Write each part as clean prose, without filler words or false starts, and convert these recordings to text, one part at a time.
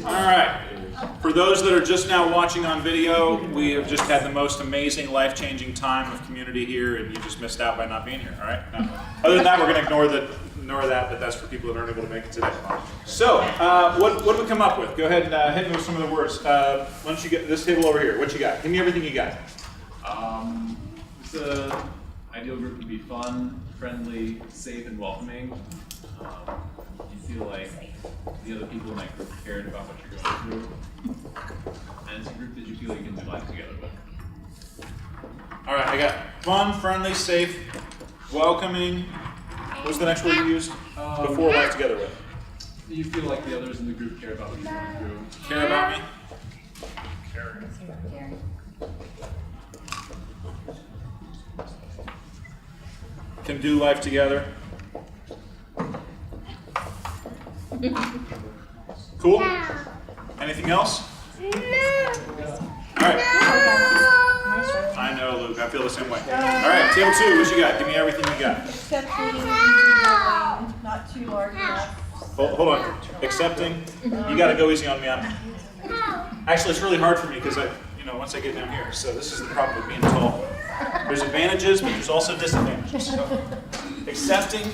All right. For those that are just now watching on video, we have just had the most amazing, life-changing time of community here, and you just missed out by not being here. All right. Now, other than that, we're going to ignore that, but that's for people that aren't able to make it today. So, what did we come up with? Go ahead and hit me with some of the words. Why don't you get this table over here? What you got? Give me everything you got. This ideal group would be fun, friendly, safe, and welcoming. You feel like the other people in that group cared about what you're going through. And it's a group that you feel like you can do life together with. All right, I got fun, friendly, safe, welcoming. What was the next word you used? Before life together with. You feel like the others in the group care about what you're going through. Care about me? Can do life together. Cool? Anything else? No. All right. I know, Luke. I feel the same way. All right, table 2. What you got? Give me everything you got. Accepting, easygoing, not too large enough. Hold on. Accepting. You got to go easy on me. Actually, it's really hard for me because once I get down here. So this is the problem with being tall. There's advantages, but there's also disadvantages. So, accepting.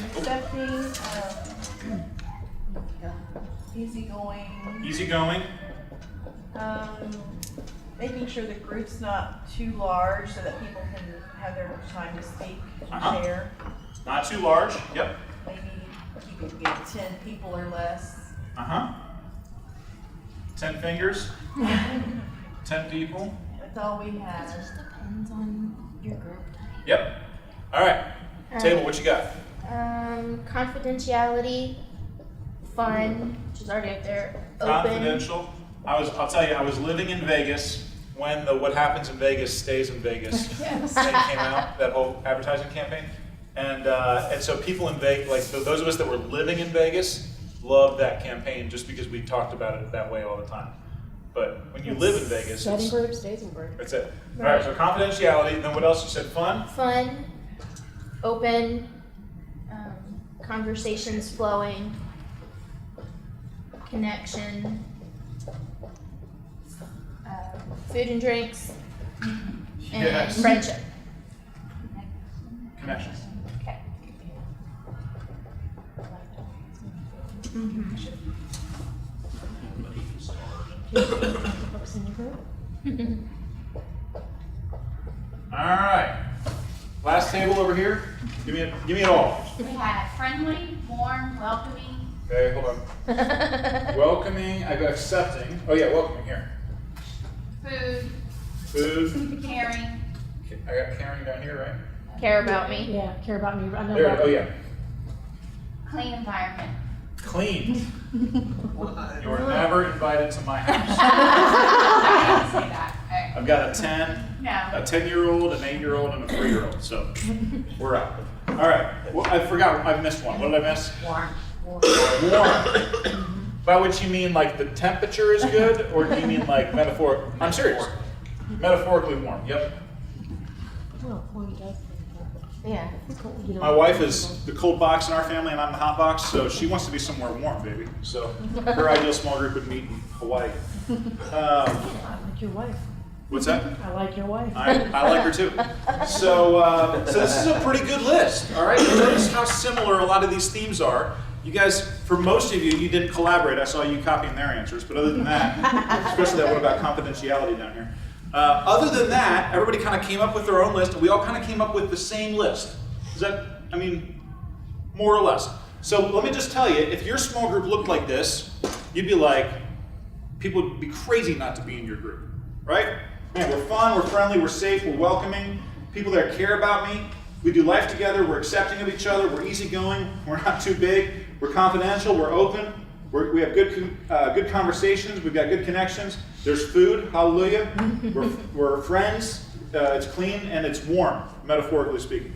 Easygoing. Easygoing. Making sure the group's not too large so that people can have their time to speak and share. Not too large. Yep. Maybe you could get 10 people or less. 10 fingers. 10 people. That's all we have. It just depends on your group. Yep. All right. Table, what you got? Confidentiality, fun, which is already up there. Open. Confidential. I'll tell you, I was living in Vegas when the "What Happens in Vegas Stays in Vegas" thing came out, that whole advertising campaign, and so people in Vegas, like those of us that were living in Vegas, loved that campaign just because we talked about it that way all the time. But when you live in Vegas, Setting group, stays in group. that's it. All right. So confidentiality. And then what else? You said fun. Fun, open, conversations flowing, connection, food and drinks, and Yes. friendship. Connection. Okay. All right. Last table over here. Give me it all. We have friendly, warm, welcoming. Okay, hold on. Welcoming. I got accepting. Oh yeah, welcoming here. Food, Food. caring, I got caring down here, right? Care about me. Yeah, care about me. I know There. about Oh yeah. clean environment. Clean. You are never invited to my house. I didn't say that. Okay. I've got a 10, No. a 10-year-old, an 8-year-old, and a 3-year-old. So we're out. All right. Well, I forgot. I missed one. What did I miss? Warm. Warm. By which you mean like the temperature is good, or do you mean like metaphor? I'm serious. Metaphorically warm. Yep. Well, one does. Yeah. You know, My wife is the cold box in our family, and I'm the hot box, so she wants to be somewhere warm, baby. So her ideal small group would meet in Hawaii. I like your wife. What's that? I like your wife. I like her too. So this is a pretty good list. All right. Notice how similar a lot of these themes are. You guys, for most of you, you didn't collaborate. I saw you copying their answers, but other than that, especially that one about confidentiality down here. Other than that, everybody kind of came up with their own list, and we all kind of came up with the same list. Is that, more or less. So let me just tell you, if your small group looked like this, you'd be like, people would be crazy not to be in your group, right? Man, we're fun, we're friendly, we're safe, we're welcoming, people that care about me, we do life together, we're accepting of each other, we're easygoing, we're not too big, we're confidential, we're open, we have good conversations, we've got good connections, there's food, hallelujah, we're friends, it's clean, and it's warm, metaphorically speaking.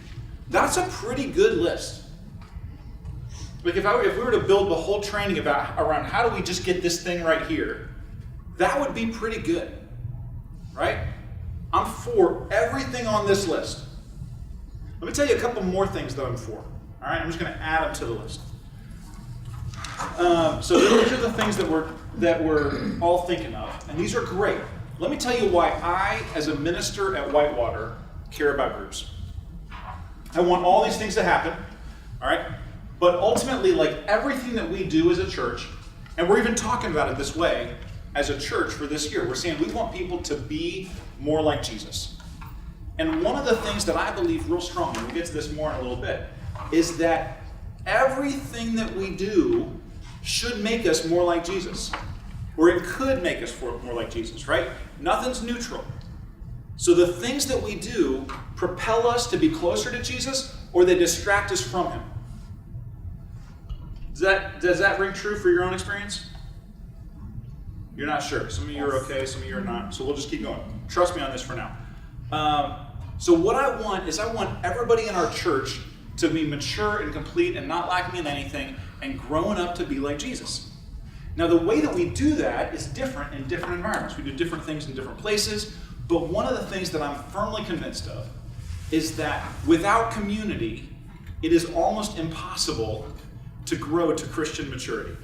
That's a pretty good list. Like if we were to build the whole training around how do we just get this thing right here, that would be pretty good, right? I'm for everything on this list. Let me tell you a couple more things that I'm for. All right, I'm just going to add them to the list. So these are the things that we're all thinking of, and these are great. Let me tell you why I, as a minister at Whitewater, care about groups. I want all these things to happen, all right? But ultimately, like everything that we do as a church, and we're even talking about it this way as a church for this year, we're saying we want people to be more like Jesus. And one of the things that I believe real strongly, we'll get to this more in a little bit, is that everything that we do should make us more like Jesus. Or it could make us more like Jesus, right? Nothing's neutral. So the things that we do propel us to be closer to Jesus, or they distract us from him. Does that ring true for your own experience? You're not sure. Some of you are okay, some of you are not. So we'll just keep going. Trust me on this for now. So what I want is I want everybody in our church to be mature and complete and not lacking in anything and growing up to be like Jesus. Now the way that we do that is different in different environments. We do different things in different places, but one of the things that I'm firmly convinced of is that without community, it is almost impossible to grow to Christian maturity.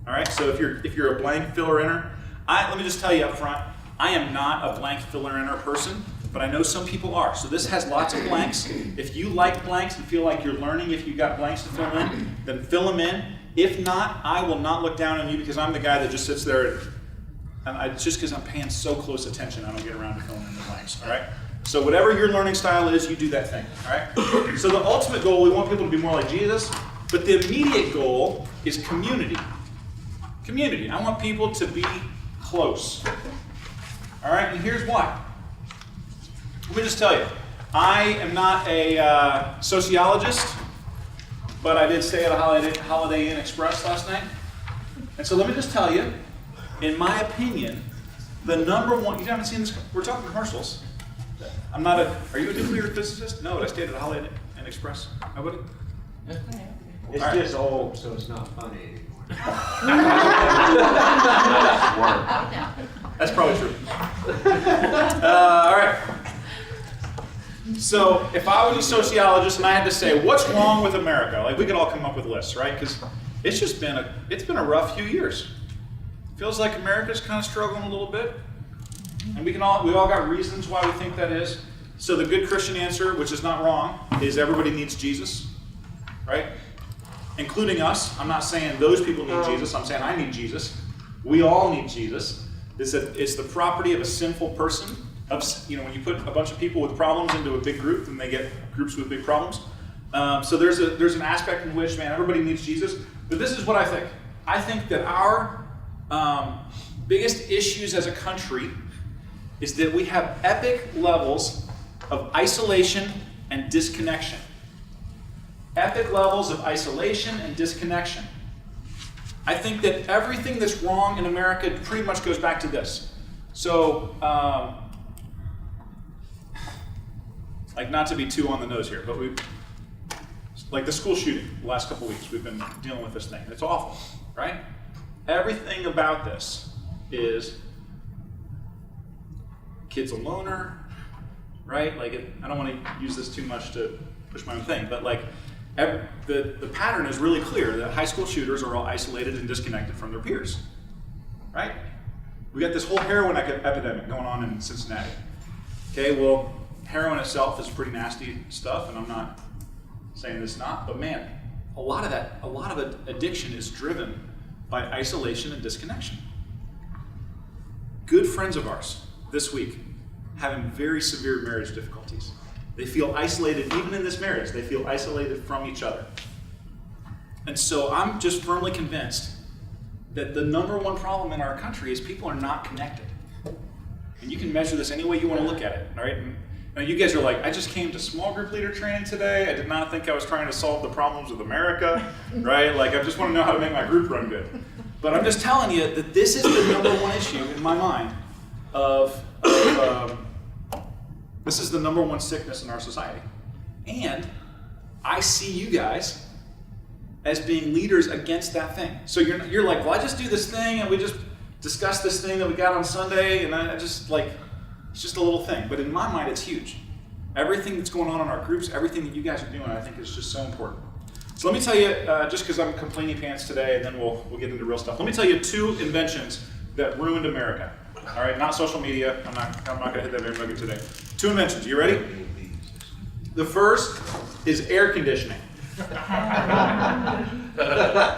All right, so if you're a blank filler-inner, let me just tell you up front, I am not a blank filler-inner person, but I know some people are. So this has lots of blanks. If you like blanks and feel like you're learning, if you got blanks to fill in, then fill them in. If not, I will not look down on you because I'm the guy that just sits there and just because I'm paying so close attention, I don't get around to filling in the blanks, all right? So whatever your learning style is, you do that thing, all right? So the ultimate goal, we want people to be more like Jesus, but the immediate goal is community. Community. I want people to be close. All right, and here's why. Let me just tell you, I am not a sociologist, but I did stay at a Holiday Inn Express last night. And so let me just tell you, in my opinion, the number one, you haven't seen this, we're talking commercials. Are you a nuclear physicist? No, I stayed at a Holiday Inn Express. Nobody? It's All right. just old, so it's not funny anymore. That's probably true. All right. So if I was a sociologist and I had to say, what's wrong with America? Like we could all come up with lists, right? Because it's been a rough few years. Feels like America's kind of struggling a little bit. And we all got reasons why we think that is. So the good Christian answer, which is not wrong, is everybody needs Jesus, right? Including us. I'm not saying those people need Jesus. I'm saying I need Jesus. We all need Jesus. It's the property of a sinful person. When you put a bunch of people with problems into a big group, then they get groups with big problems. So there's an aspect in which, man, everybody needs Jesus. But this is what I think. I think that our biggest issues as a country is that we have epic levels of isolation and disconnection. Epic levels of isolation and disconnection. I think that everything that's wrong in America pretty much goes back to this. So, not to be too on the nose here, but like the school shooting the last couple weeks, we've been dealing with this thing. It's awful, right? Everything about this is kid's a loner, right? I don't want to use this too much to push my own thing, but the pattern is really clear that high school shooters are all isolated and disconnected from their peers, right? We got this whole heroin epidemic going on in Cincinnati. Okay, well, heroin itself is pretty nasty stuff, and I'm not saying it's not, but man, a lot of addiction is driven by isolation and disconnection. Good friends of ours this week having very severe marriage difficulties. They feel isolated, even in this marriage, they feel isolated from each other. And so I'm just firmly convinced that the number one problem in our country is people are not connected. And you can measure this any way you want to look at it, all right? Now you guys are like, I just came to small group leader training today. I did not think I was trying to solve the problems of America, right? I just want to know how to make my group run good. But I'm just telling you that this is the number one issue in my mind this is the number one sickness in our society. And I see you guys as being leaders against that thing. So you're like, well, I just do this thing and we just discuss this thing that we got on Sunday and I just it's just a little thing. But in my mind, it's huge. Everything that's going on in our groups, everything that you guys are doing, I think is just so important. So let me tell you, just because I'm complaining pants today, and then we'll get into real stuff. Let me tell you 2 inventions that ruined America. All right, not social media. I'm not going to hit that very nugget today. 2 inventions. You ready? The first is air conditioning.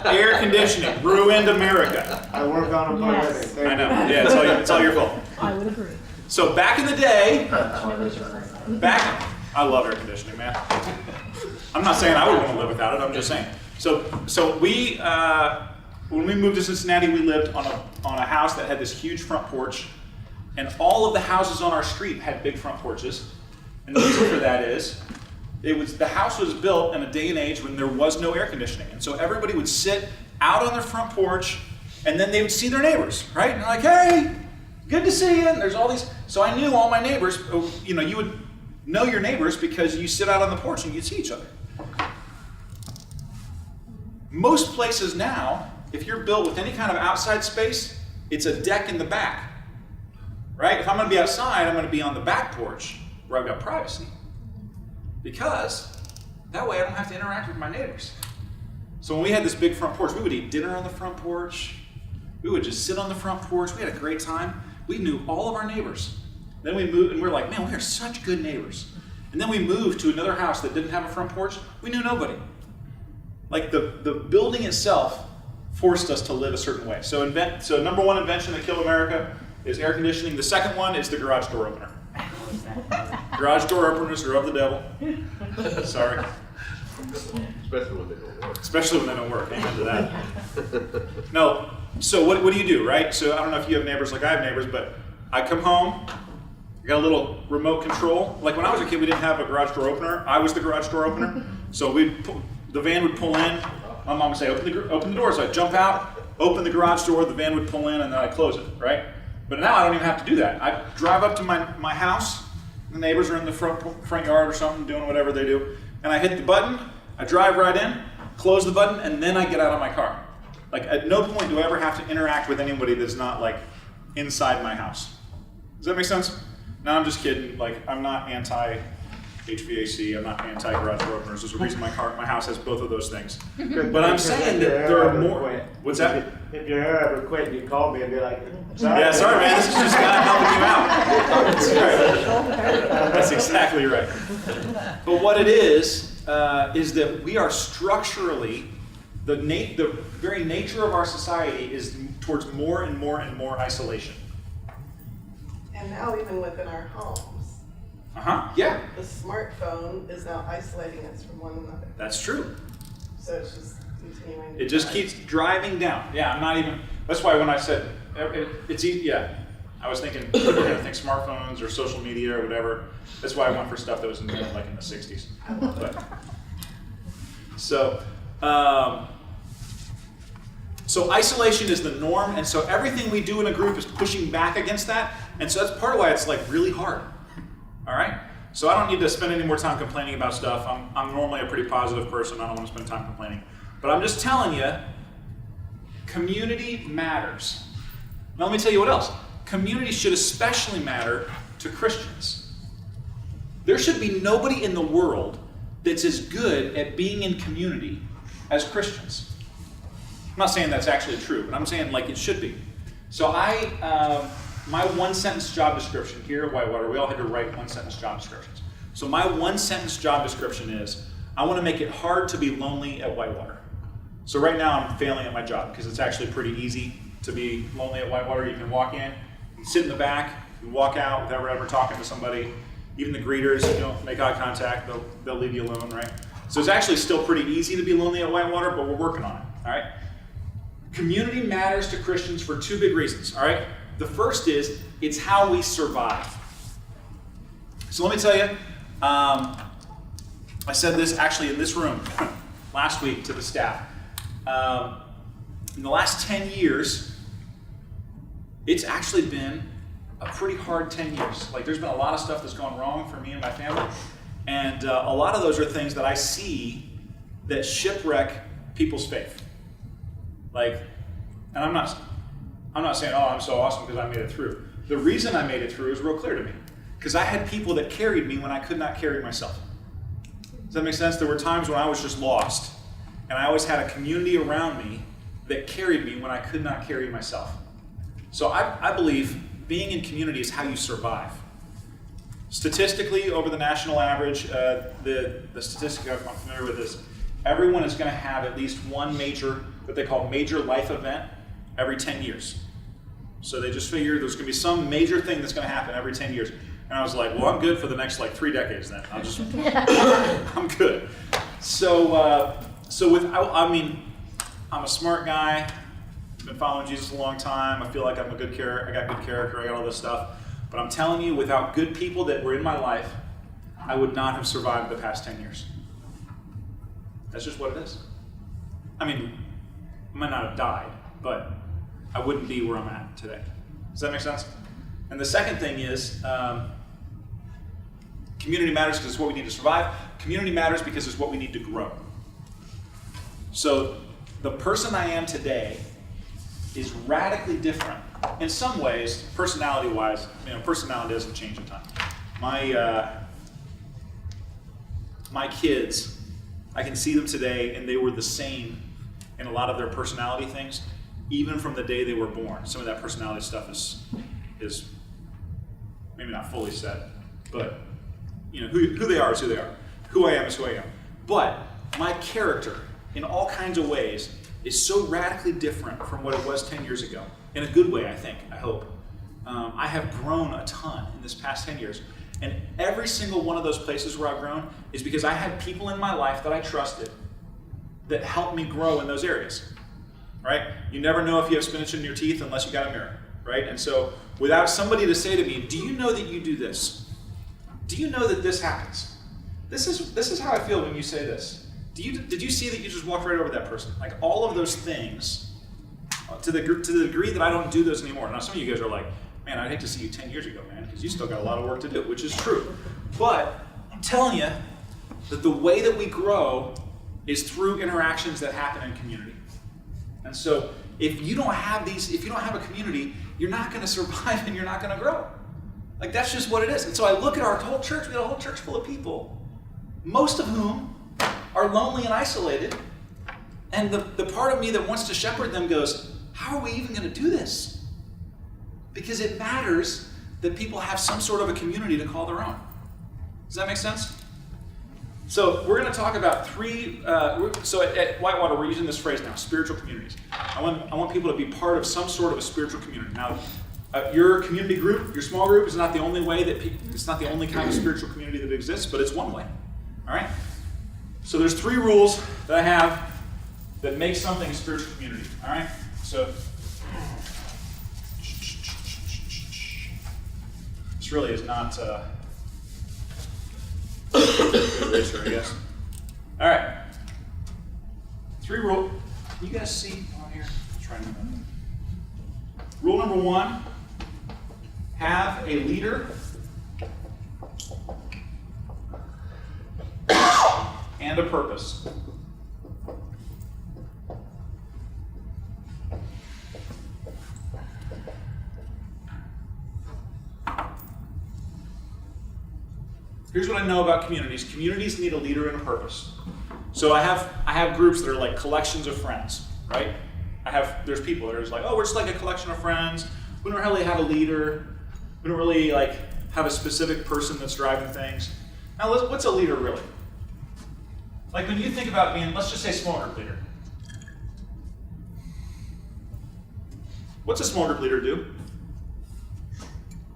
Air conditioning ruined America. I work on a part of it. I know. Yeah, it's all your fault. I would agree. So back in the day, Back. I love air conditioning, man. I'm not saying I would want to live without it. I'm just saying. So we, when we moved to Cincinnati, we lived on a house that had this huge front porch, and all of the houses on our street had big front porches. And the reason for that is, the house was built in a day and age when there was no air conditioning, and so everybody would sit out on their front porch, and then they would see their neighbors, right? And they're like, "Hey, good to see you." And there's all these. So I knew all my neighbors. You know, you would know your neighbors because you sit out on the porch and you see each other. Most places now, if you're built with any kind of outside space, it's a deck in the back, right? If I'm going to be outside, I'm going to be on the back porch where I've got privacy, because that way I don't have to interact with my neighbors. So when we had this big front porch, we would eat dinner on the front porch. We would just sit on the front porch. We had a great time. We knew all of our neighbors. Then we moved, and we were like, man, we are such good neighbors. And then we moved to another house that didn't have a front porch. We knew nobody. Like the building itself forced us to live a certain way. So number 1 invention that killed America is air conditioning. The second one is the garage door opener. Garage door openers are of the devil. Sorry. Especially when they don't work. Especially when they don't work. Amen to that. No. So what do you do, right? So I don't know if you have neighbors like I have neighbors, but I come home, I got a little remote control. Like when I was a kid, we didn't have a garage door opener. I was the garage door opener. So the van would pull in. My mom would say, open the door. So I'd jump out, open the garage door, the van would pull in, and then I'd close it, right? But now I don't even have to do that. I drive up to my house, the neighbors are in the front yard or something, doing whatever they do, and I hit the button, I drive right in, close the button, and then I get out of my car. Like at no point do I ever have to interact with anybody that's not like inside my house. Does that make sense? No, I'm just kidding. Like I'm not anti-HVAC, I'm not anti-garage door openers. There's a reason my house has both of those things. But I'm saying that there are more. What's that? If your hair ever quit, you call me and be like, sorry. Yeah, sorry man, this is just God helping you out. That's right. That's exactly right. But what it is that we are structurally, the very nature of our society is towards more and more and more isolation. And now even within our homes, Yeah, the smartphone is now isolating us from one another. that's true. So it's just continuing to It just keeps driving down. Yeah, I'm not even, that's why when I said, it's easy, yeah. I was thinking, people are gonna think smartphones or social media or whatever. That's why I went for stuff that was invented like in the 60s. But, so isolation is the norm, and so everything we do in a group is pushing back against that, and so that's part of why it's like really hard. All right? So I don't need to spend any more time complaining about stuff. I'm normally a pretty positive person. I don't want to spend time complaining. But I'm just telling you, community matters. Now let me tell you what else. Community should especially matter to Christians. There should be nobody in the world that's as good at being in community as Christians. I'm not saying that's actually true, but I'm saying like it should be. So my 1-sentence job description here at Whitewater, we all had to write 1-sentence job descriptions. So my 1-sentence job description is, I want to make it hard to be lonely at Whitewater. So right now I'm failing at my job because it's actually pretty easy to be lonely at Whitewater. You can walk in, you sit in the back, you walk out without ever talking to somebody. Even the greeters, you don't make eye contact, they'll leave you alone, right? So it's actually still pretty easy to be lonely at Whitewater, but we're working on it, all right? Community matters to Christians for 2 big reasons, all right? The first is, it's how we survive. So let me tell you, I said this actually in this room last week to the staff. In the last 10 years, it's actually been a pretty hard 10 years. Like there's been a lot of stuff that's gone wrong for me and my family. And a lot of those are things that I see that shipwreck people's faith. Like, and I'm not saying, oh, I'm so awesome because I made it through. The reason I made it through is real clear to me. Because I had people that carried me when I could not carry myself. Does that make sense? There were times when I was just lost. And I always had a community around me that carried me when I could not carry myself. So I believe being in community is how you survive. Statistically, over the national average, the statistic I'm familiar with is everyone is going to have at least one major, what they call major life event, every 10 years. So they just figure there's going to be some major thing that's going to happen every 10 years. And I was like, well, I'm good for the next like 3 decades then. I'm good. So I'm a smart guy. I've been following Jesus a long time. I feel like I'm a good character. I got good character. I got all this stuff. But I'm telling you, without good people that were in my life, I would not have survived the past 10 years. That's just what it is. I mean, I might not have died, but I wouldn't be where I'm at today. Does that make sense? And the second thing is, community matters because it's what we need to survive. Community matters because it's what we need to grow. So the person I am today is radically different. In some ways, personality-wise, personality doesn't change in time. My kids, I can see them today, and they were the same in a lot of their personality things, even from the day they were born. Some of that personality stuff is maybe not fully set, but who they are is who they are. Who I am is who I am. But my character, in all kinds of ways, is so radically different from what it was 10 years ago. In a good way, I think, I hope. I have grown a ton in this past 10 years. And every single one of those places where I've grown is because I had people in my life that I trusted that helped me grow in those areas, right? You never know if you have spinach in your teeth unless you got a mirror, right? And so without somebody to say to me, do you know that you do this? Do you know that this happens? This is how I feel when you say this. Did you see that you just walked right over that person? Like all of those things, to the degree that I don't do those anymore. Now some of you guys are like, man, I'd hate to see you 10 years ago, man, because you still got a lot of work to do, which is true. But I'm telling you that the way that we grow is through interactions that happen in community. And so if you don't have a community, you're not going to survive and you're not going to grow. Like that's just what it is. And so I look at our whole church, we got a whole church full of people, most of whom are lonely and isolated. And the part of me that wants to shepherd them goes, how are we even going to do this? Because it matters that people have some sort of a community to call their own. Does that make sense? So we're going to talk about three, so at Whitewater we're using this phrase now, spiritual communities. I want people to be part of some sort of a spiritual community. Now, your community group, your small group is not the only way that it's not the only kind of spiritual community that exists, but it's one way. All right? So there's 3 rules that I have that make something a spiritual community. All right? So this really is not eraser, I guess. All right. 3 rules. Can you guys see on here? Let's try and rule number 1, have a leader and a purpose. Here's what I know about communities. Communities need a leader and a purpose. So I have groups that are like collections of friends, right? There's people that are just like, oh, we're just like a collection of friends. We don't really have a leader. We don't really like have a specific person that's driving things. Now, what's a leader really? Like when you think about being, let's just say small group leader. What's a small group leader do?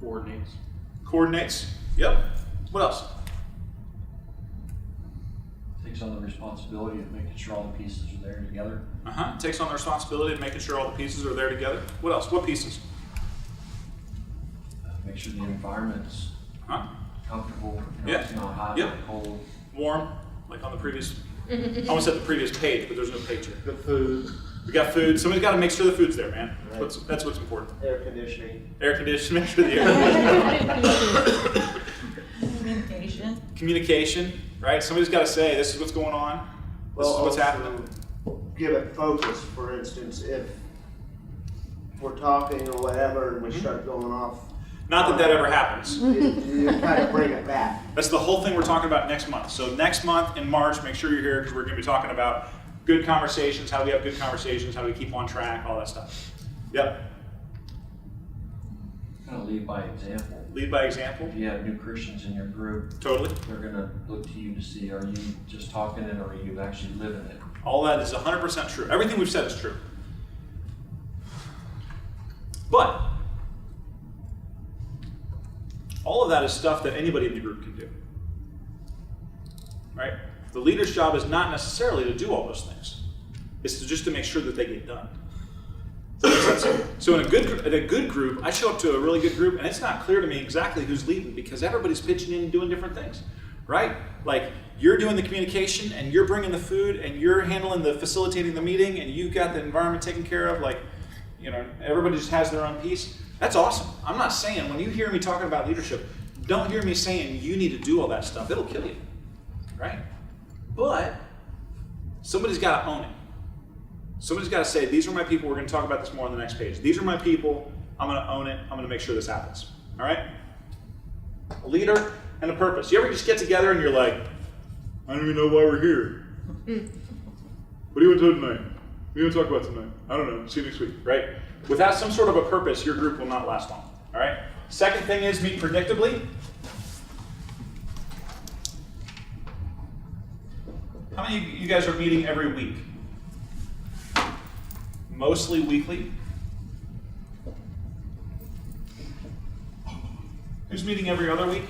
Coordinates. Yep. What else? Takes on the responsibility of making sure all the pieces are there together. Takes on the responsibility of making sure all the pieces are there together. What else? What pieces? Make sure the environment's comfortable. Yeah. It's not hot, Yep. not cold. Warm, like on the previous, I almost said the previous page, but there's no page here. The food, We got food. Somebody's got to make sure the food's there, man. Right. That's what's important. air conditioning. Air conditioning, make sure the air conditioning. Communication, right? Somebody's got to say, this is what's going on. This is what's happening. Give it focus, for instance, if we're talking or whatever and we start going off. Not that ever happens. You kind of bring it back. That's the whole thing we're talking about next month. So next month in March, make sure you're here because we're going to be talking about good conversations, how do we have good conversations, how do we keep on track, all that stuff. Yep. Kind of lead by example. Lead by example. If you have new Christians in your group, Totally. they're gonna look to you to see, are you just talking it or are you actually living it? All that is 100% true. Everything we've said is true. But all of that is stuff that anybody in the group can do. Right? The leader's job is not necessarily to do all those things. It's just to make sure that they get done. Does that make sense? So in a good group, I show up to a really good group and it's not clear to me exactly who's leading because everybody's pitching in and doing different things. Right? Like you're doing the communication and you're bringing the food and you're handling the facilitating the meeting and you've got the environment taken care of. Like, everybody just has their own piece. That's awesome. I'm not saying, when you hear me talking about leadership, don't hear me saying you need to do all that stuff. It'll kill you, right? But somebody's got to own it. Somebody's got to say, these are my people. We're going to talk about this more on the next page. These are my people. I'm going to own it. I'm going to make sure this happens, all right? A leader and a purpose. You ever just get together and you're like, I don't even know why we're here. What do you want to do tonight? What do you want to talk about tonight? I don't know. See you next week, right? Without some sort of a purpose, your group will not last long, all right? Second thing is meet predictably. How many of you guys are meeting every week? Mostly weekly. Who's meeting every other week?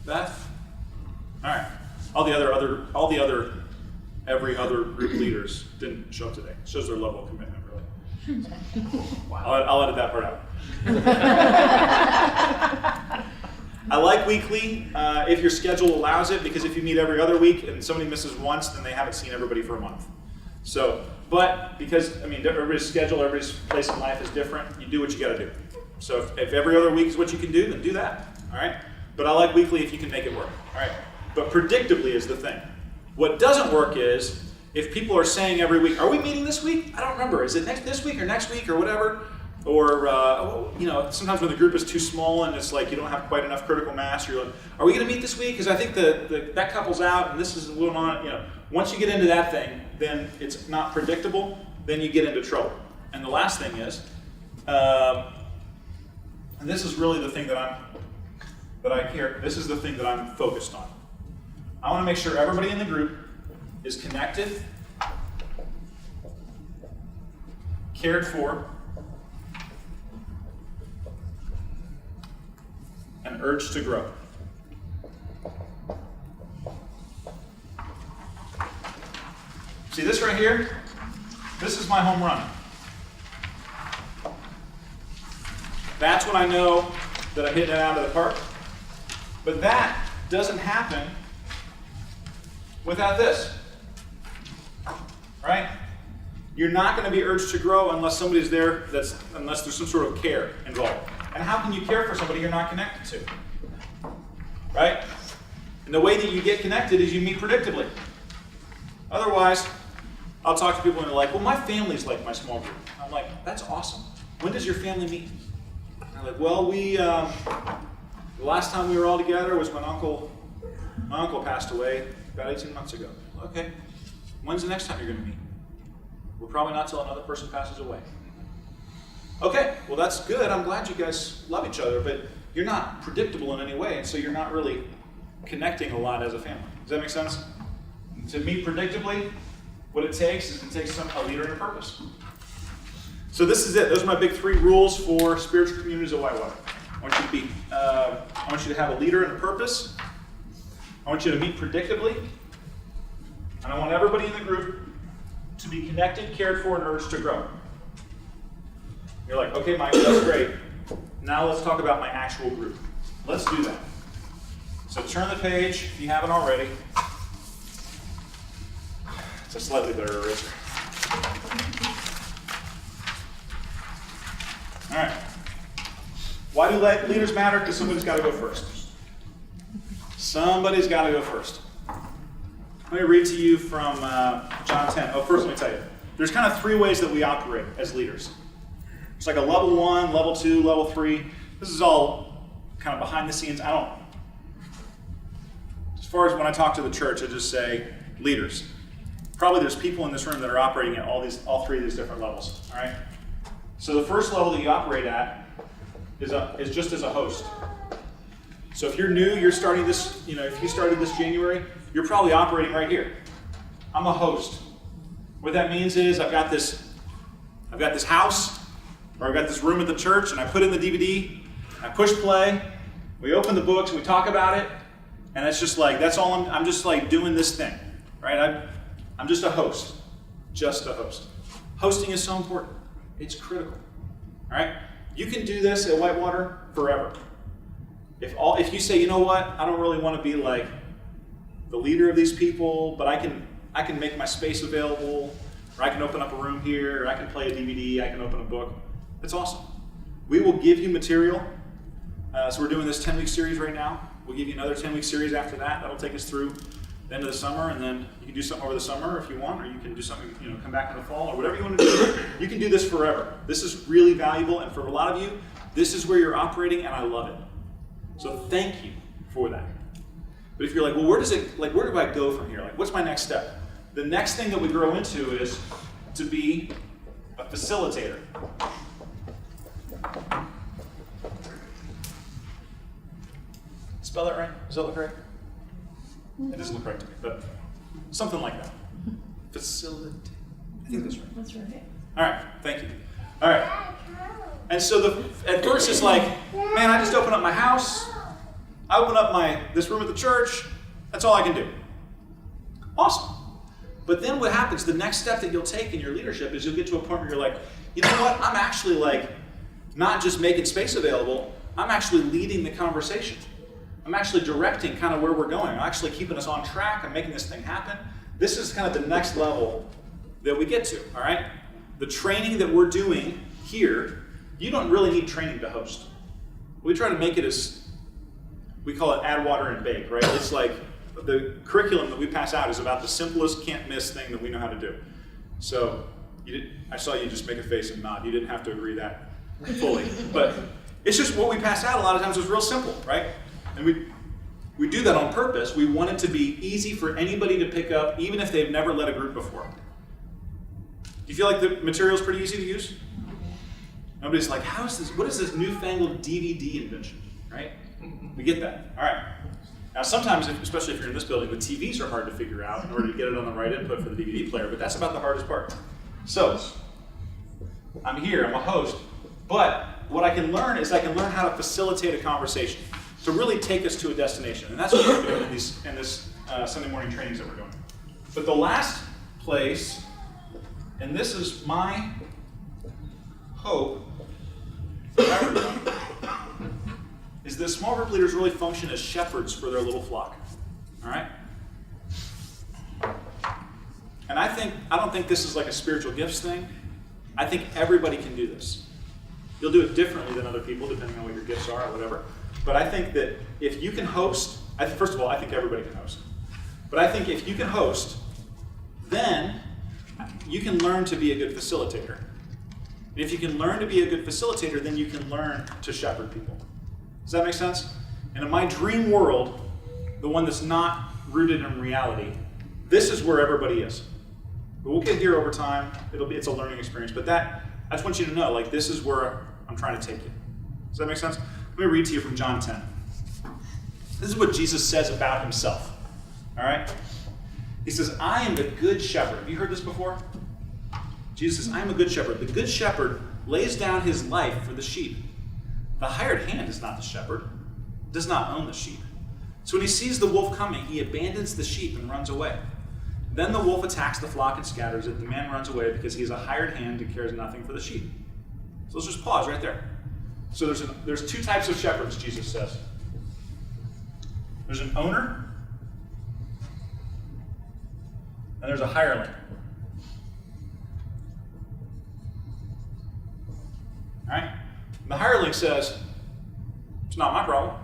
Beth? All right. All the other every other group leaders didn't show up today. It shows their level of commitment, really. I'll edit that part out. I like weekly if your schedule allows it, because if you meet every other week and somebody misses once, then they haven't seen everybody for a month. So, but because, everybody's schedule, everybody's place in life is different, you do what you got to do. So if every other week is what you can do, then do that, all right? But I like weekly if you can make it work, all right? But predictably is the thing. What doesn't work is if people are saying every week, are we meeting this week? I don't remember. Is it this week or next week or whatever? Or, sometimes when the group is too small and it's like you don't have quite enough critical mass, you're like, are we going to meet this week? Because I think that couple's out and this is going on. Once you get into that thing, then it's not predictable, then you get into trouble. And the last thing is, and this is really the thing this is the thing that I'm focused on. I want to make sure everybody in the group is connected, cared for, and urged to grow. See this right here? This is my home run. That's when I know that I'm hitting it out of the park. But that doesn't happen without this, right? You're not going to be urged to grow unless somebody's there, unless there's some sort of care involved. And how can you care for somebody you're not connected to, right? And the way that you get connected is you meet predictably. Otherwise, I'll talk to people and they're like, well, my family's like my small group. I'm like, that's awesome. When does your family meet? And they're like, well, the last time we were all together was when my uncle passed away about 18 months ago. Okay, when's the next time you're going to meet? Well, probably not till another person passes away. Okay, well that's good. I'm glad you guys love each other, but you're not predictable in any way, and so you're not really connecting a lot as a family. Does that make sense? To meet predictably, what it takes is a leader and a purpose. So this is it. Those are my big 3 rules for spiritual communities of Whitewater. I want you to have a leader and a purpose. I want you to meet predictably. And I want everybody in the group to be connected, cared for, and urged to grow. You're like, okay, Mike, that's great. Now let's talk about my actual group. Let's do that. So turn the page if you haven't already. It's a slightly better eraser. All right. Why do leaders matter? Because somebody's got to go first. Somebody's got to go first. Let me read to you from John 10. Oh, first let me tell you. There's kind of 3 ways that we operate as leaders. It's like a level 1, level 2, level 3. This is all kind of behind the scenes. As far as when I talk to the church, I just say leaders. probably there's people in this room that are operating at all three of these different levels, all right? So the first level that you operate at is just as a host. So if you're new, you're starting this, if you started this January, you're probably operating right here. I'm a host. What that means is I've got this house, or I've got this room at the church, and I put in the DVD, I push play, we open the books, we talk about it, and it's just like, that's all I'm just like doing this thing, right? I'm just a host, Hosting is so important. It's critical, all right? You can do this at Whitewater forever. If you say, you know what, I don't really want to be like the leader of these people, but I can make my space available, or I can open up a room here, or I can play a DVD, I can open a book. That's awesome. We will give you material. So we're doing this 10-week series right now. We'll give you another 10-week series after that. That'll take us through the end of the summer, and then you can do something over the summer if you want, or you can do something, come back in the fall, or whatever you want to do. You can do this forever. This is really valuable, and for a lot of you, this is where you're operating, and I love it. So thank you for that. But if you're like, well, where do I go from here? Like, what's my next step? The next thing that we grow into is to be a facilitator. Spell that right? Does that look right? It doesn't look right to me, but something like that. Facilitate. I think that's right. That's right. All right, thank you. All right. And so at first it's like, man, I just open up my house, I open up this room at the church, that's all I can do. Awesome. But then what happens, the next step that you'll take in your leadership is you'll get to a point where you're like, you know what, I'm actually like, not just making space available, I'm actually leading the conversation. I'm actually directing kind of where we're going. I'm actually keeping us on track. I'm making this thing happen. This is kind of the next level that we get to, all right? The training that we're doing here, you don't really need training to host. We try to make it we call it add water and bake, right? It's like the curriculum that we pass out is about the simplest, can't miss thing that we know how to do. So I saw you just make a face and nod. You didn't have to agree that fully. But it's just what we pass out a lot of times is real simple, right? And we do that on purpose. We want it to be easy for anybody to pick up, even if they've never led a group before. Do you feel like the material is pretty easy to use? Nobody's like, what is this newfangled DVD invention, right? We get that. All right. Now sometimes, especially if you're in this building, the TVs are hard to figure out in order to get it on the right input for the DVD player, but that's about the hardest part. So, I'm here, I'm a host, but what I can learn is I can learn how to facilitate a conversation, to really take us to a destination. And that's what we're doing in this Sunday morning trainings that we're doing. But the last place, and this is my hope for everyone, is that small group leaders really function as shepherds for their little flock. All right? And I don't think this is like a spiritual gifts thing. I think everybody can do this. You'll do it differently than other people, depending on what your gifts are or whatever. But I think that if you can host, first of all, I think everybody can host. But I think if you can host, then you can learn to be a good facilitator. And if you can learn to be a good facilitator, then you can learn to shepherd people. Does that make sense? And in my dream world, the one that's not rooted in reality, this is where everybody is. But we'll get here over time. It's a learning experience. But I just want you to know, like, this is where I'm trying to take you. Does that make sense? Let me read to you from John 10. This is what Jesus says about himself. All right? He says, I am the good shepherd. Have you heard this before? Jesus says, I am a good shepherd. The good shepherd lays down his life for the sheep. The hired hand is not the shepherd, does not own the sheep. So when he sees the wolf coming, he abandons the sheep and runs away. Then the wolf attacks the flock and scatters it. The man runs away because he is a hired hand and cares nothing for the sheep. So let's just pause right there. So there's two types of shepherds, Jesus says. There's an owner, and there's a hireling. All right? And the hireling says, it's not my problem.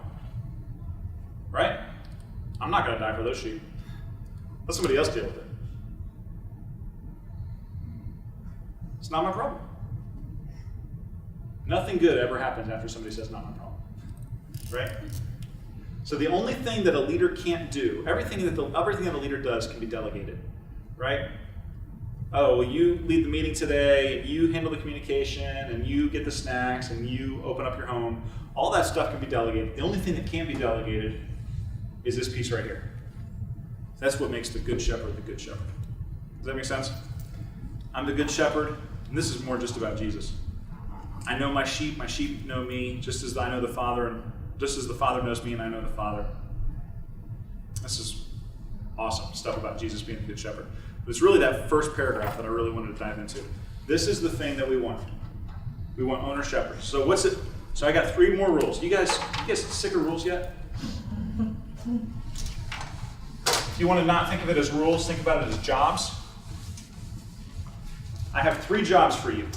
Right? I'm not going to die for those sheep. Let somebody else deal with it. It's not my problem. Nothing good ever happens after somebody says, not my problem. Right? So the only thing that a leader can't do, everything that a leader does can be delegated. Right? oh, well, you lead the meeting today, and you handle the communication, and you get the snacks, and you open up your home. All that stuff can be delegated. The only thing that can't be delegated is this piece right here. That's what makes the good shepherd the good shepherd. Does that make sense? I'm the good shepherd, and this is more just about Jesus. I know my sheep know me, just as I know the Father, and just as the Father knows me and I know the Father. This is awesome stuff about Jesus being the good shepherd. But it's really that first paragraph that I really wanted to dive into. This is the thing that we want. We want owner shepherds. So what's it? So I got 3 more rules. You guys sick of rules yet? If you want to not think of it as rules, think about it as jobs. I have 3 jobs for you.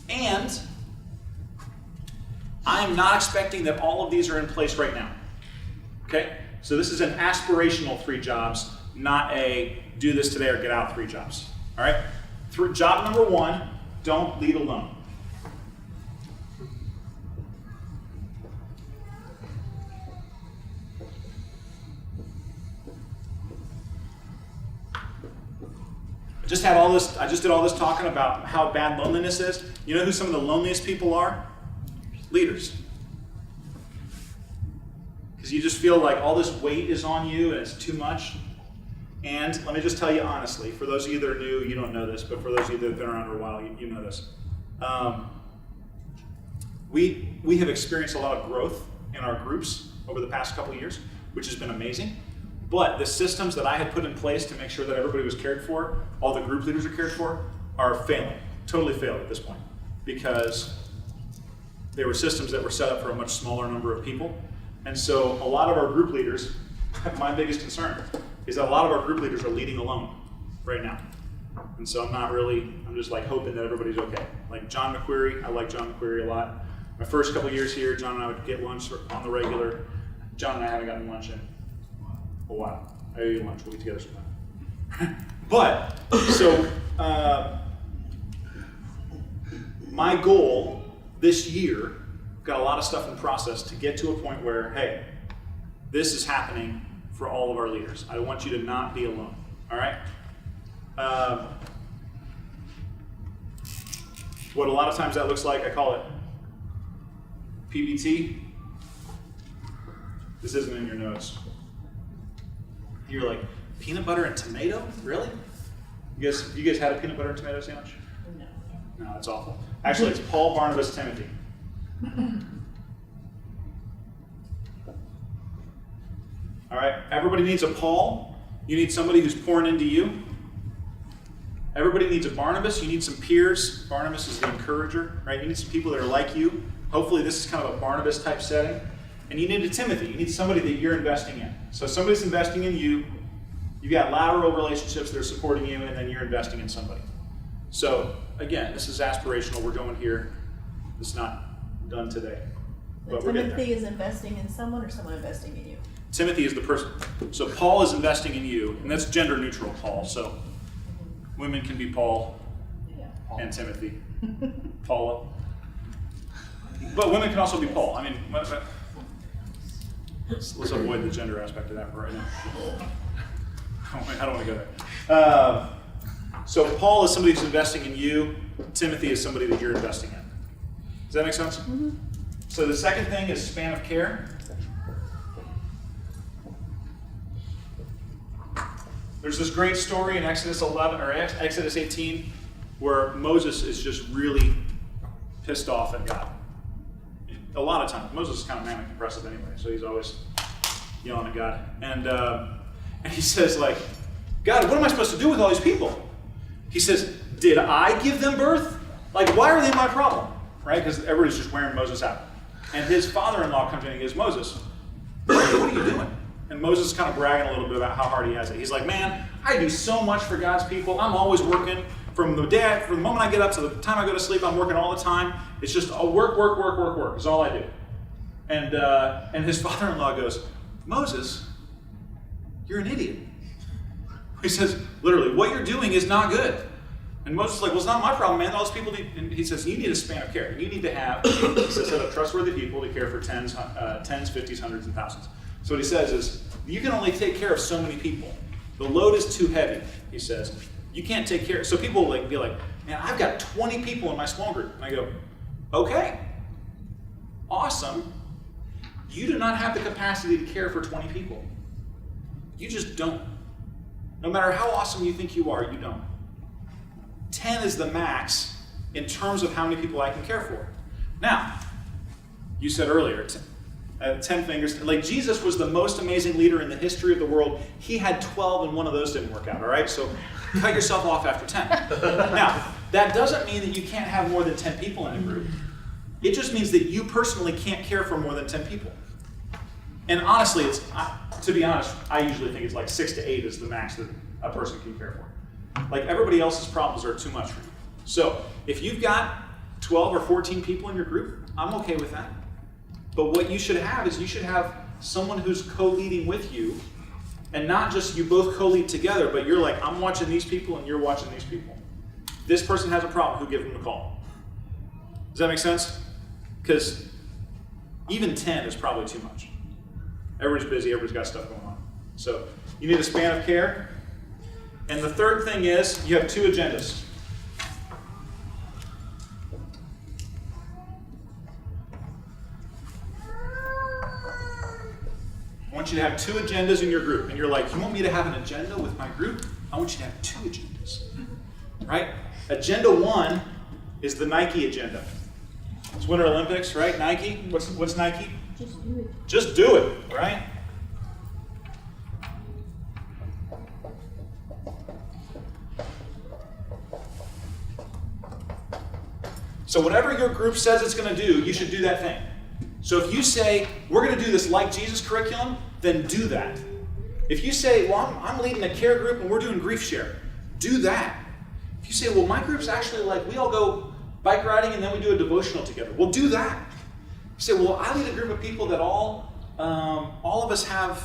And I am not expecting that all of these are in place right now. Okay? So this is an aspirational 3 jobs, not a do this today or get out 3 jobs. All right? Job number 1, don't lead alone. I just did all this talking about how bad loneliness is. You know who some of the loneliest people are? Leaders. Because you just feel like all this weight is on you and it's too much. And let me just tell you honestly, for those of you that are new, you don't know this, but for those of you that have been around for a while, you know this. We have experienced a lot of growth in our groups over the past couple of years, which has been amazing. But the systems that I had put in place to make sure that everybody was cared for, all the group leaders are cared for, are failing, totally failed at this point. Because they were systems that were set up for a much smaller number of people. And so a lot of our group leaders, my biggest concern is that a lot of our group leaders are leading alone right now. And so I'm just like hoping that everybody's okay. Like John McQuarrie, I like John McQuarrie a lot. My first couple years here, John and I would get lunch on the regular. John and I haven't gotten lunch in a while. I owe you lunch, we'll get together sometime. But, so, my goal this year, got a lot of stuff in process to get to a point where, hey, this is happening for all of our leaders. I want you to not be alone, all right? What a lot of times that looks like, I call it PBT. This isn't in your notes. You're like, peanut butter and tomato? Really? You guys had a peanut butter and tomato sandwich? No. No, it's awful. Actually, it's Paul, Barnabas, Timothy. All right, everybody needs a Paul. You need somebody who's pouring into you. Everybody needs a Barnabas. You need some peers. Barnabas is the encourager, right? You need some people that are like you. Hopefully this is kind of a Barnabas type setting. And you need a Timothy. You need somebody that you're investing in. So somebody's investing in you. You've got lateral relationships that are supporting you, and then you're investing in somebody. So again, this is aspirational. We're going here. It's not done today. But we're getting there. Timothy is investing in someone or someone investing in you? Timothy is the person. So Paul is investing in you, and that's gender neutral, Paul. So women can be Paul and Timothy. Paula. But women can also be Paul. I mean, let's avoid the gender aspect of that for right now. I don't want to go there. So Paul is somebody who's investing in you. Timothy is somebody that you're investing in. Does that make sense? Mm-hmm. So the second thing is span of care. There's this great story in Exodus 11 or Exodus 18 where Moses is just really pissed off at God. A lot of times, Moses is kind of manic depressive anyway, so he's always yelling at God. And he says, like, God, what am I supposed to do with all these people? He says, did I give them birth? Like, why are they my problem? Right? Because everybody's just wearing Moses out. And his father-in-law comes in and he goes, Moses, what are you doing? And Moses is kind of bragging a little bit about how hard he has it. He's like, man, I do so much for God's people. I'm always working. From the moment I get up to the time I go to sleep, I'm working all the time. It's just work is all I do. And his father-in-law goes, Moses, you're an idiot. He says, literally, what you're doing is not good. And Moses is like, well, it's not my problem, man. All these people need, and he says, you need a span of care. You need to have, he says, set up trustworthy people to care for tens, 50s, hundreds, and thousands. So what he says is, you can only take care of so many people. The load is too heavy, he says. You can't take care. So people will be like, man, I've got 20 people in my small group. And I go, okay, awesome. You do not have the capacity to care for 20 people. You just don't. No matter how awesome you think you are, you don't. 10 is the max in terms of how many people I can care for. Now, you said earlier, 10 fingers. Like Jesus was the most amazing leader in the history of the world. He had 12 and one of those didn't work out, all right? So cut yourself off after 10. Now, that doesn't mean that you can't have more than 10 people in a group. It just means that you personally can't care for more than 10 people. And honestly, to be honest, I usually think it's like 6 to 8 is the max that a person can care for. Like everybody else's problems are too much for you. So if you've got 12 or 14 people in your group, I'm okay with that. But what you should have is you should have someone who's co-leading with you, and not just you both co-lead together, but you're like, I'm watching these people and you're watching these people. This person has a problem, who gives them a call? Does that make sense? Because even 10 is probably too much. Everybody's busy, everybody's got stuff going on. So you need a span of care. And the third thing is you have 2 agendas. I want you to have 2 agendas in your group. And you're like, you want me to have an agenda with my group? I want you to have 2 agendas. Right? Agenda 1 is the Nike agenda. It's Winter Olympics, right? Nike. What's Nike? Just do it. Just do it, right? So whatever your group says it's going to do, you should do that thing. So if you say, we're going to do this like Jesus curriculum, then do that. If you say, well, I'm leading a care group and we're doing grief share, do that. If you say, well, my group's actually like, we all go bike riding and then we do a devotional together, well, do that. You say, well, I lead a group of people that all of us have,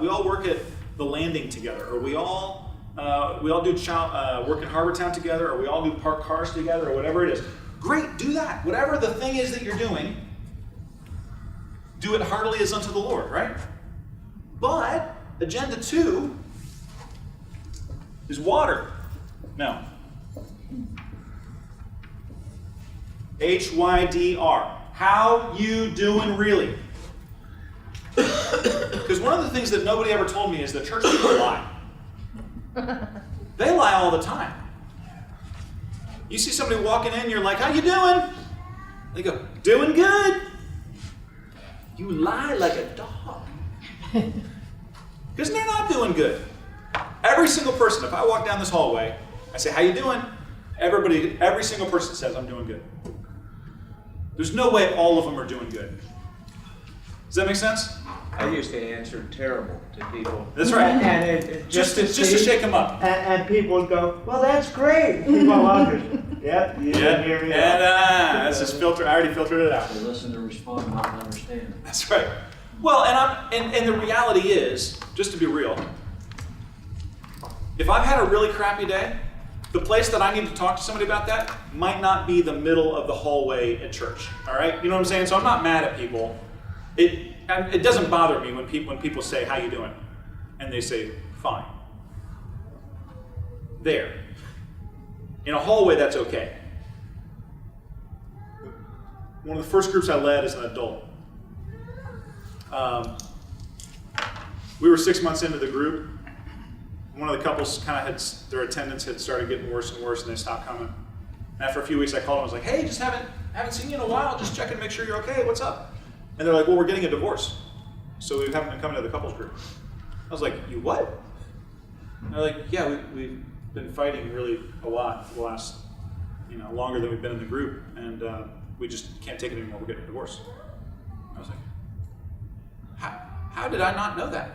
we all work at the landing together, or we all do work in Harbortown together, or we all do park cars together, or whatever it is. Great, do that. Whatever the thing is that you're doing, do it heartily as unto the Lord, right? But agenda 2 is water. No. HYDR. How you doing really? Because one of the things that nobody ever told me is that church people lie. They lie all the time. You see somebody walking in, you're like, how you doing? They go, doing good. You lie like a dog. Because they're not doing good. Every single person, if I walk down this hallway, I say, how you doing? Every single person says, I'm doing good. There's no way all of them are doing good. Does that make sense? I used to answer terrible to people. That's right. And it Just to shake them up. And people would go, well, that's great. People others, yep, you didn't hear me. And that's just filter. I already filtered it out. They listen to respond, not understand. That's right. Well, and the reality is, just to be real, if I've had a really crappy day, the place that I need to talk to somebody about that might not be the middle of the hallway at church. All right, you know what I'm saying? So I'm not mad at people. It doesn't bother me when people say, how you doing? And they say, fine. There. In a hallway, that's okay. One of the first groups I led as an adult. We were 6 months into the group. One of the couples kind of their attendance had started getting worse and worse, and they stopped coming. And after a few weeks, I called them. I was like, hey, just haven't seen you in a while. Just checking to make sure you're okay. What's up? And they're like, well, we're getting a divorce, so we haven't been coming to the couples group. I was like, you what? And they're like, yeah, we've been fighting really a lot the last, longer than we've been in the group, and we just can't take it anymore. We're getting a divorce. I was like, how did I not know that?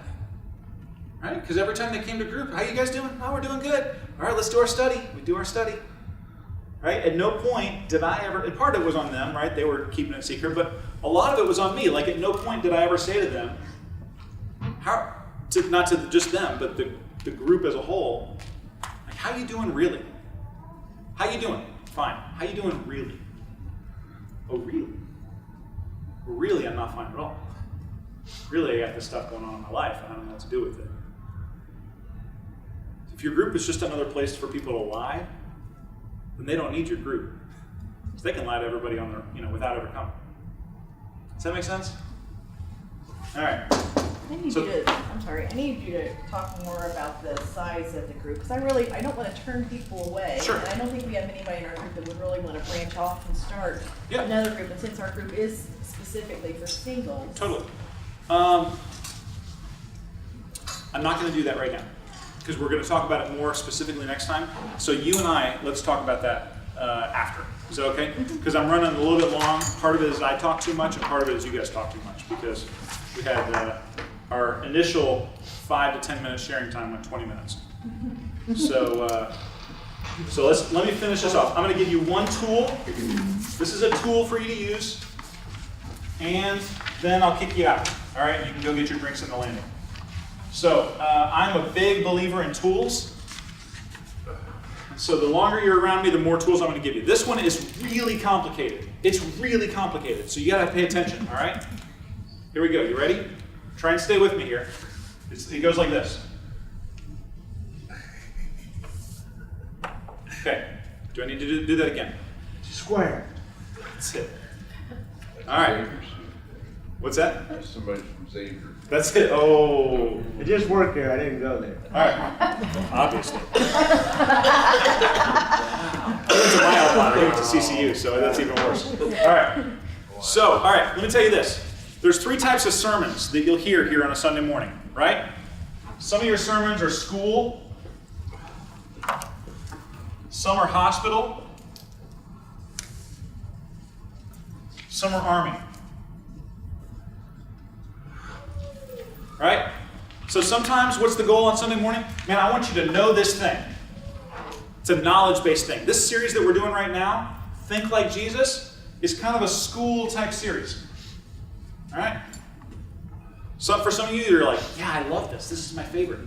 Right? Because every time they came to group, how you guys doing? Oh, we're doing good. All right, let's do our study. We do our study. Right? At no point did I ever, and part of it was on them, right? They were keeping it secret, but a lot of it was on me. Like at no point did I ever say to them, not to just them, but the group as a whole, like, how you doing really? How you doing? Fine. How you doing really? Oh, really? Really, I'm not fine at all. Really, I got this stuff going on in my life, and I don't know what to do with it. If your group is just another place for people to lie, then they don't need your group. So they can lie to everybody on their, without ever coming. Does that make sense? All right. I need So- you to, I'm sorry, I need you to talk more about the size of the group, because I don't want to turn people away. Sure. And I don't think we have anybody in our group that would really want to branch off and start Yeah. another group, and since our group is specifically for singles. Totally. I'm not going to do that right now because we're going to talk about it more specifically next time. So you and I, let's talk about that after. Is that okay? Because I'm running a little bit long. Part of it is I talk too much, and part of it is you guys talk too much because we had our initial 5 to 10 minute sharing time went 20 minutes. So let me finish this off. I'm going to give you one tool. This is a tool for you to use, and then I'll kick you out. All right, you can go get your drinks in the landing. So I'm a big believer in tools. So the longer you're around me, the more tools I'm going to give you. This one is really complicated. It's really complicated, so you got to pay attention. All right. Here we go. You ready? Try and stay with me here. It goes like this. Okay. Do I need to do that again? Square. That's it. All right. What's that? That's somebody from Xavier. That's it. Oh. It just worked there, I didn't go there. All right. Obviously. I went to my outline. I went to CCU, so that's even worse. All right. So, all right. Let me tell you this. There's 3 types of sermons that you'll hear here on a Sunday morning, right? Some of your sermons are school. Some are hospital. Some are army. Right? So sometimes, what's the goal on Sunday morning? Man, I want you to know this thing. It's a knowledge-based thing. This series that we're doing right now, Think Like Jesus, is kind of a school-type series. All right? So for some of you, you're like, yeah, I love this. This is my favorite.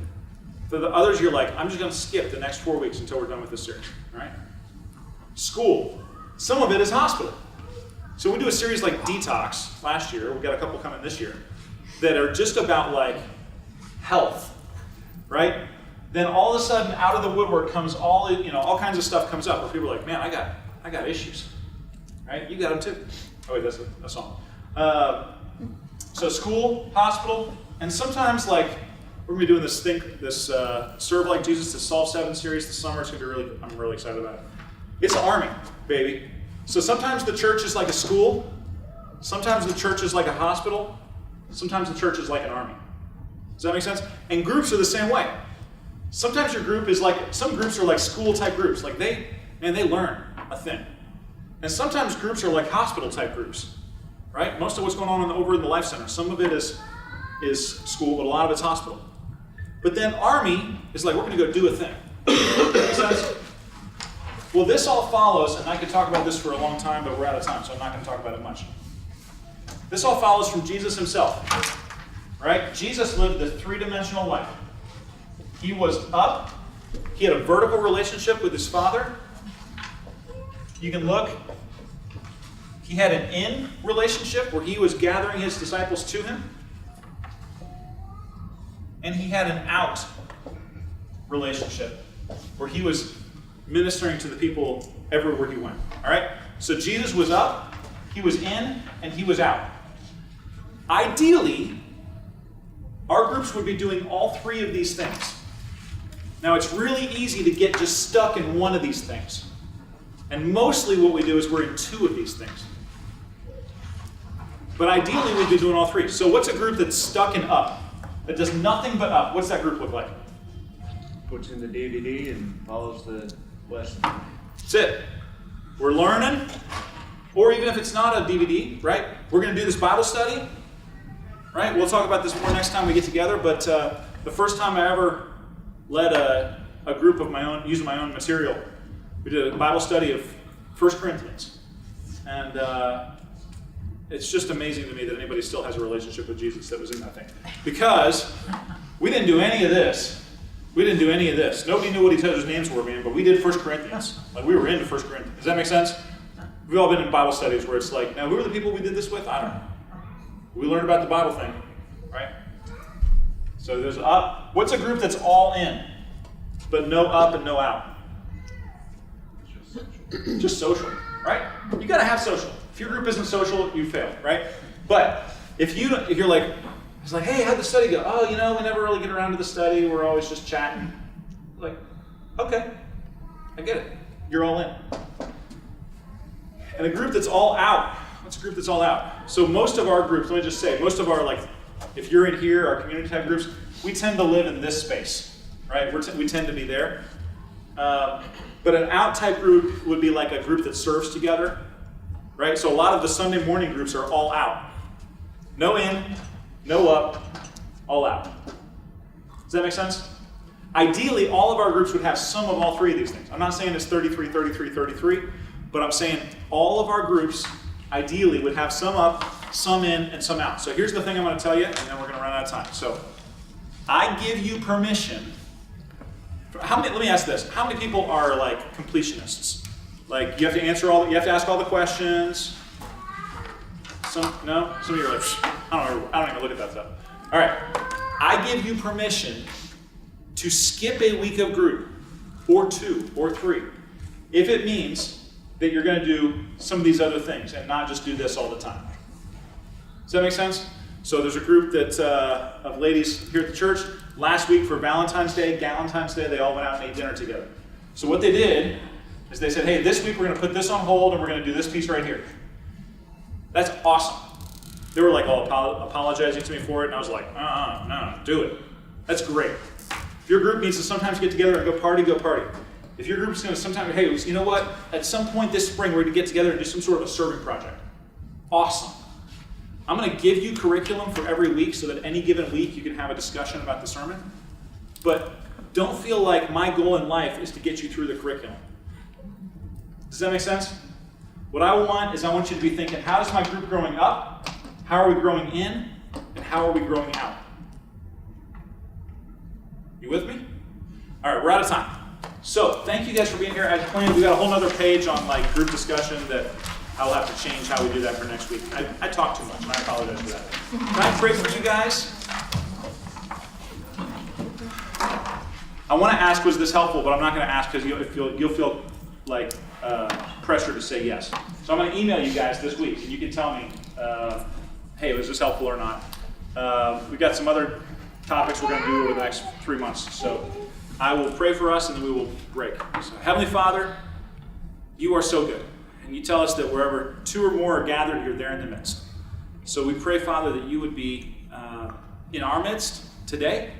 For the others, you're like, I'm just going to skip the next 4 weeks until we're done with this series. All right? School. Some of it is hospital. So we do a series like Detox last year. We've got a couple coming this year that are just about like health, right? Then all of a sudden, out of the woodwork comes all kinds of stuff comes up where people are like, man, I got issues, right? You got them too. Oh wait, that's a song. So school, hospital, and sometimes like we're gonna be doing this Serve Like Jesus, this Solve 7 series this summer. It's gonna be I'm really excited about it. It's an army, baby. So sometimes the church is like a school, sometimes the church is like a hospital, sometimes the church is like an army. Does that make sense? And groups are the same way. Sometimes your group is like, some groups are like school type groups. Like they learn a thing. And sometimes groups are like hospital type groups, right? Most of what's going on over in the Life Center, some of it is school, but a lot of it's hospital. But then army is like, we're gonna go do a thing. Make sense? Well, this all follows, and I could talk about this for a long time, but we're out of time, so I'm not gonna talk about it much. This all follows from Jesus himself, right? Jesus lived the 3-dimensional life. He was up. He had a vertical relationship with his Father. You can look. He had an in relationship where he was gathering his disciples to him. And he had an out relationship where he was ministering to the people everywhere he went. All right? So Jesus was up, he was in, and he was out. Ideally, our groups would be doing all 3 of these things. Now, it's really easy to get just stuck in one of these things. And mostly what we do is we're in 2 of these things. But ideally, we'd be doing all 3. So what's a group that's stuck in up, that does nothing but up? What's that group look like? Puts in the DVD and follows the lesson. That's it. We're learning, or even if it's not a DVD, right? We're going to do this Bible study, right? We'll talk about this more next time we get together, but the first time I ever led a group of my own, using my own material, we did a Bible study of 1 Corinthians. And it's just amazing to me that anybody still has a relationship with Jesus that was in that thing. Because we didn't do any of this. We didn't do any of this. Nobody knew what each other's names were, man, but we did 1 Corinthians. Like, we were into 1 Corinthians. Does that make sense? We've all been in Bible studies where it's like, now who are the people we did this with? I don't know. We learned about the Bible thing, right? So there's up. What's a group that's all in? but no up and no out. It's just social. Just social, right? You gotta have social. If your group isn't social, you fail, right? But if you're like, it's like, hey, how'd the study go? Oh, we never really get around to the study. We're always just chatting. Like, okay, I get it. You're all in. And a group that's all out. What's a group that's all out? So most of our groups, let me just say, most of our, like, if you're in here, our community type groups, we tend to live in this space, right? We tend to be there. But an out type group would be like a group that serves together, right? So a lot of the Sunday morning groups are all out. No in, no up, all out. Does that make sense? Ideally, all of our groups would have some of all three of these things. I'm not saying it's 33, 33, 33, but I'm saying all of our groups ideally would have some up, some in, and some out. So here's the thing I'm going to tell you, and then we're going to run out of time. So I give you permission. Let me ask this. How many people are like completionists? Like you have to ask all the questions. No? Some of you are like, I don't even look at that stuff. All right. I give you permission to skip a week of group, or 2, or 3, if it means that you're going to do some of these other things and not just do this all the time. Does that make sense? So there's a group of ladies here at the church. Last week for Valentine's Day, they all went out and ate dinner together. So what they did is they said, hey, this week we're going to put this on hold and we're going to do this piece right here. That's awesome. They were like all apologizing to me for it, and I was like, no, do it. That's great. If your group needs to sometimes get together and go party, go party. If your group's going to sometimes, hey, you know what? At some point this spring we're going to get together and do some sort of a serving project. Awesome. I'm going to give you curriculum for every week so that any given week you can have a discussion about the sermon. But don't feel like my goal in life is to get you through the curriculum. Does that make sense? What I want you to be thinking, how is my group growing up? How are we growing in? And how are we growing out? You with me? All right, we're out of time. So thank you guys for being here. As planned, we got a whole other page on like group discussion that I'll have to change how we do that for next week. I talk too much, and I apologize for that. Can I pray for you guys? I want to ask, was this helpful? But I'm not going to ask because you'll feel like pressure to say yes. So I'm going to email you guys this week, and you can tell me, hey, was this helpful or not? We've got some other topics we're going to do over the next 3 months. So I will pray for us, and then we will break. So, Heavenly Father, you are so good. And you tell us that wherever 2 or more are gathered, you're there in the midst. So we pray, Father, that you would be in our midst today,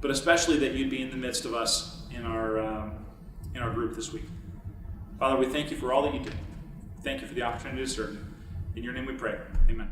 but especially that you'd be in the midst of us in our group this week. Father, we thank you for all that you do. Thank you for the opportunity to serve you. In your name we pray. Amen.